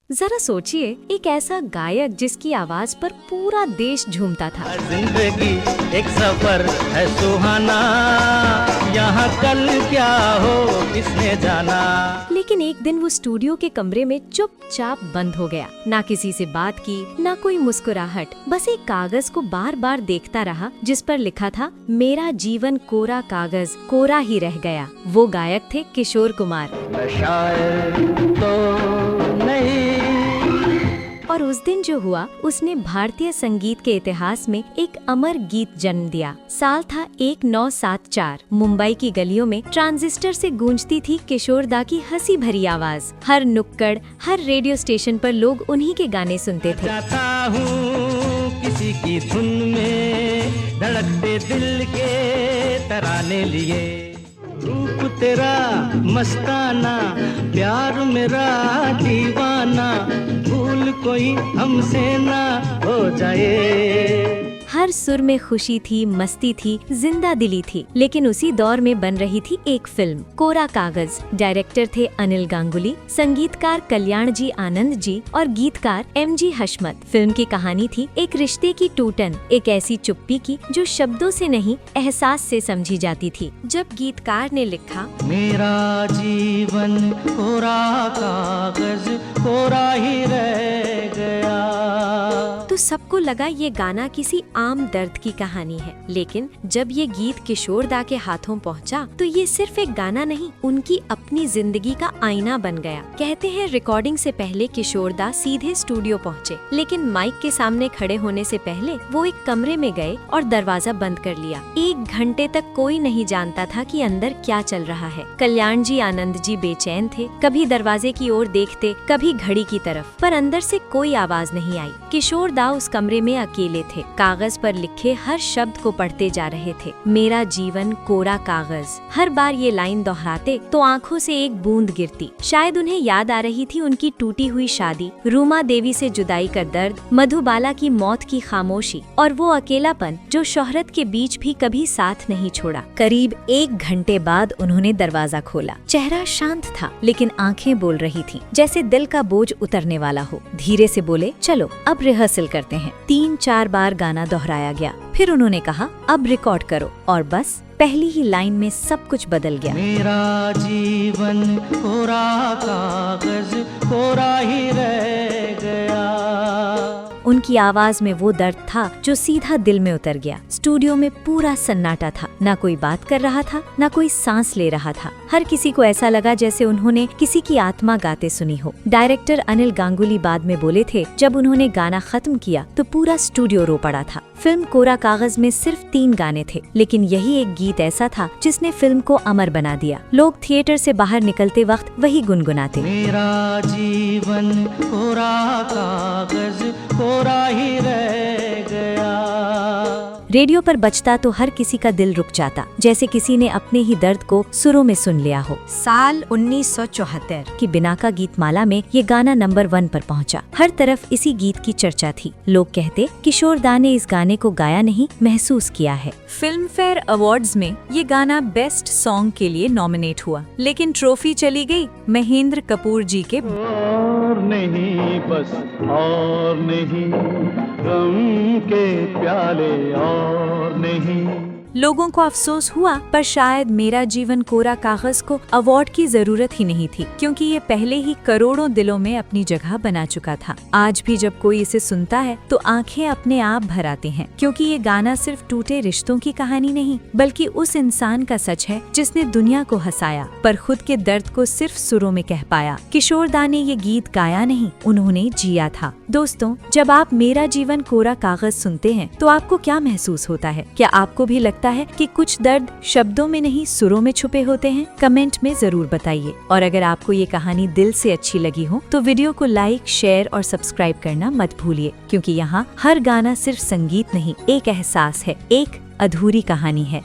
जरा सोचिए, एक ऐसा गायक जिसकी आवाज पर पूरा देश झूमता था। जिंदगी एक सफर है सुहाना, यहाँ कल क्या हो किसने जाना। लेकिन एक दिन वो स्टूडियो के कमरे में चुपचाप बंद हो गया। ना किसी से बात की, ना कोई मुस्कुराहट, बस एक कागज को बार बार देखता रहा जिस पर लिखा था, मेरा जीवन कोरा कागज, कोरा ही रह गया। वो गायक थे किशोर कुमार। मैं शायर तो नहीं। और उस दिन जो हुआ, उसने भारतीय संगीत के इतिहास में एक अमर गीत जन्म दिया। साल था 1974। मुंबई की गलियों में ट्रांजिस्टर से गूंजती थी किशोर दा की हंसी भरी आवाज। हर नुक्कड़, हर रेडियो स्टेशन पर लोग उन्हीं के गाने सुनते थे। जाता हूँ किसी की धुन में, धड़कते दिल के तराने लिए। रूप तेरा मस्ताना, प्यार मेरा दीवाना, भूल कोई हमसे ना हो जाए। हर सुर में खुशी थी, मस्ती थी, जिंदा दिली थी। लेकिन उसी दौर में बन रही थी एक फिल्म, कोरा कागज। डायरेक्टर थे अनिल गांगुली, संगीतकार कल्याण जी आनंद जी और गीतकार MG हशमत। फिल्म की कहानी थी एक रिश्ते की टूटन, एक ऐसी चुप्पी की जो शब्दों से नहीं, एहसास से समझी जाती थी। जब गीतकार ने लिखा, मेरा जीवन कोरा कागज, कोरा ही रह गया, तो सबको लगा ये गाना किसी आम दर्द की कहानी है। लेकिन जब ये गीत किशोर दा के हाथों पहुंचा, तो ये सिर्फ एक गाना नहीं, उनकी अपनी जिंदगी का आईना बन गया। कहते हैं रिकॉर्डिंग से पहले किशोर दा सीधे स्टूडियो पहुंचे, लेकिन माइक के सामने खड़े होने से पहले वो एक कमरे में गए और दरवाजा बंद कर लिया। 1 घंटे तक कोई नहीं जानता था कि अंदर क्या चल रहा है। कल्याण जी आनंद जी बेचैन थे, कभी दरवाजे की ओर देखते, कभी घड़ी की तरफ, पर अंदर से कोई आवाज नहीं आई। किशोर दा उस कमरे में अकेले थे, कागज पर लिखे हर शब्द को पढ़ते जा रहे थे। मेरा जीवन कोरा कागज। हर बार ये लाइन दोहराते तो आंखों से एक बूंद गिरती। शायद उन्हें याद आ रही थी उनकी टूटी हुई शादी, रूमा देवी से जुदाई का दर्द, मधुबाला की मौत की खामोशी और वो अकेलापन जो शोहरत के बीच भी कभी साथ नहीं छोड़ा। करीब 1 घंटे बाद उन्होंने दरवाजा खोला। चेहरा शांत था, लेकिन आंखें बोल रही थीं, जैसे दिल का बोझ उतरने वाला हो। धीरे से बोले, चलो अब रिहर्सल करते हैं। 3-4 बार गाना दोहराया गया। फिर उन्होंने कहा, अब रिकॉर्ड करो। और बस पहली ही लाइन में सब कुछ बदल गया। मेरा जीवन कोरा कागज, कोरा ही रह गया। उनकी आवाज में वो दर्द था जो सीधा दिल में उतर गया। स्टूडियो में पूरा सन्नाटा था, ना कोई बात कर रहा था, ना कोई सांस ले रहा था। हर किसी को ऐसा लगा जैसे उन्होंने किसी की आत्मा गाते सुनी हो। डायरेक्टर अनिल गांगुली बाद में बोले थे, जब उन्होंने गाना खत्म किया तो पूरा स्टूडियो रो पड़ा था। फिल्म कोरा कागज में सिर्फ 3 गाने थे, लेकिन यही एक गीत ऐसा था जिसने फिल्म को अमर बना दिया। लोग थिएटर से बाहर निकलते वक्त वही गुनगुनाते। मेरा जीवन कोरा कागज, कोरा ही रह गया। रेडियो पर बजता तो हर किसी का दिल रुक जाता, जैसे किसी ने अपने ही दर्द को सुरों में सुन लिया हो। साल 1974 की बिनाका गीतमाला में ये गाना नंबर 1 पर पहुंचा। हर तरफ इसी गीत की चर्चा थी। लोग कहते, किशोर दा ने इस गाने को गाया नहीं, महसूस किया है। फिल्म फेयर अवार्ड्स में ये गाना बेस्ट सॉन्ग के लिए नॉमिनेट हुआ, लेकिन ट्रॉफी चली गई महेंद्र कपूर जी के। और नहीं बस और नहीं, गम के प्याले और नहीं। लोगों को अफसोस हुआ, पर शायद मेरा जीवन कोरा कागज को अवार्ड की जरूरत ही नहीं थी, क्योंकि ये पहले ही करोड़ों दिलों में अपनी जगह बना चुका था। आज भी जब कोई इसे सुनता है तो आंखें अपने आप भर आती हैं, क्योंकि ये गाना सिर्फ टूटे रिश्तों की कहानी नहीं, बल्कि उस इंसान का सच है जिसने दुनिया को हंसाया, पर खुद के दर्द को सिर्फ सुरों में कह पाया। किशोर दा ने ये गीत गाया नहीं, उन्होंने जिया था। दोस्तों, जब आप मेरा जीवन कोरा कागज सुनते हैं तो आपको क्या महसूस होता है? क्या आपको भी लगता है कि कुछ दर्द शब्दों में नहीं, सुरों में छुपे होते हैं? कमेंट में जरूर बताइए। और अगर आपको ये कहानी दिल से अच्छी लगी हो तो वीडियो को लाइक, शेयर और सब्सक्राइब करना मत भूलिए, क्योंकि यहाँ हर गाना सिर्फ संगीत नहीं, एक एहसास है, एक अधूरी कहानी है।